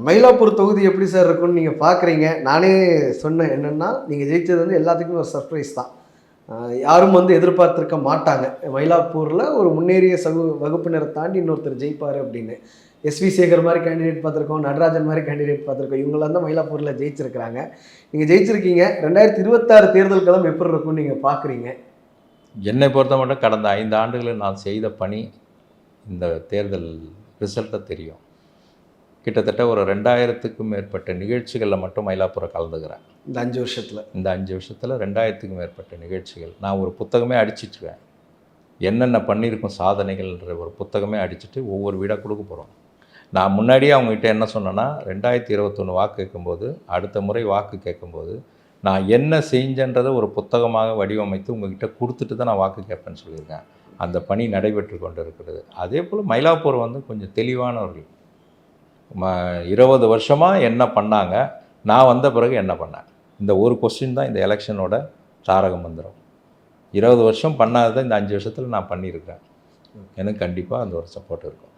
மயிலாப்பூர் தொகுதி எப்படி சார் இருக்கும்னு நீங்கள் பார்க்குறீங்க? நானே சொன்னேன் என்னென்னா, நீங்கள் ஜெயிச்சது வந்து எல்லாத்துக்குமே ஒரு சர்ப்ரைஸ் தான். யாரும் வந்து எதிர்பார்த்திருக்க மாட்டாங்க. மயிலாப்பூரில் ஒரு முன்னேறிய வகுப்பினரை தாண்டி இன்னொருத்தர் ஜெயிப்பார் அப்படின்னு. எஸ்வி சேகர் மாதிரி கேண்டிடேட் பார்த்துருக்கோம், நடராஜன் மாதிரி கேண்டிடேட் பார்த்துருக்கோம். இவங்களாம் தான் மயிலாப்பூரில் ஜெயிச்சிருக்கிறாங்க. நீங்கள் ஜெயிச்சிருக்கீங்க. 2026 தேர்தல் களம் எப்படி இருக்கும்னு நீங்கள் பார்க்குறீங்க? என்னை பொறுத்த மட்டும் கடந்த 5 ஆண்டுகளில் நான் செய்த பணி இந்த தேர்தல் ரிசல்ட்டை தெரியும். கிட்டத்தட்ட ஒரு 2000த்துக்கும் மேற்பட்ட நிகழ்ச்சிகளில் மட்டும் மயிலாப்பூரை கலந்துக்கிறேன். இந்த 5 வருஷத்தில் இந்த 5 வருஷத்தில் 2000த்துக்கும் மேற்பட்ட நிகழ்ச்சிகள். நான் ஒரு புத்தகமே அடிச்சிட்ருவேன். என்னென்ன பண்ணியிருக்கோம் சாதனைகள்ன்ற ஒரு புத்தகமே அடிச்சுட்டு ஒவ்வொரு வீடாக கொடுக்க போகிறோம். நான் முன்னாடியே அவங்ககிட்ட என்ன சொன்னேன்னா, 2021 வாக்கு கேட்கும்போது, அடுத்த முறை வாக்கு கேட்கும்போது, நான் என்ன செஞ்சேன்றதை ஒரு புத்தகமாக வடிவமைத்து உங்கள்கிட்ட கொடுத்துட்டு தான் நான் வாக்கு கேட்பேன்னு சொல்லியிருக்கேன். அந்த பணி நடைபெற்று கொண்டு இருக்கிறது. அதே போல் மயிலாப்பூர் வந்து கொஞ்சம் தெளிவானவர்கள். 20 வருஷமாக என்ன பண்ணாங்க, நான் வந்த பிறகு என்ன பண்ணேன், இந்த ஒரு கொஸ்டின் தான் இந்த எலெக்ஷனோட தாரக மந்திரம். 20 வருஷம் பண்ணாததை இந்த 5 வருஷத்தில் நான் பண்ணியிருக்கேன். எனக்கு கண்டிப்பாக அந்த ஒரு சப்போர்ட் இருக்கும்.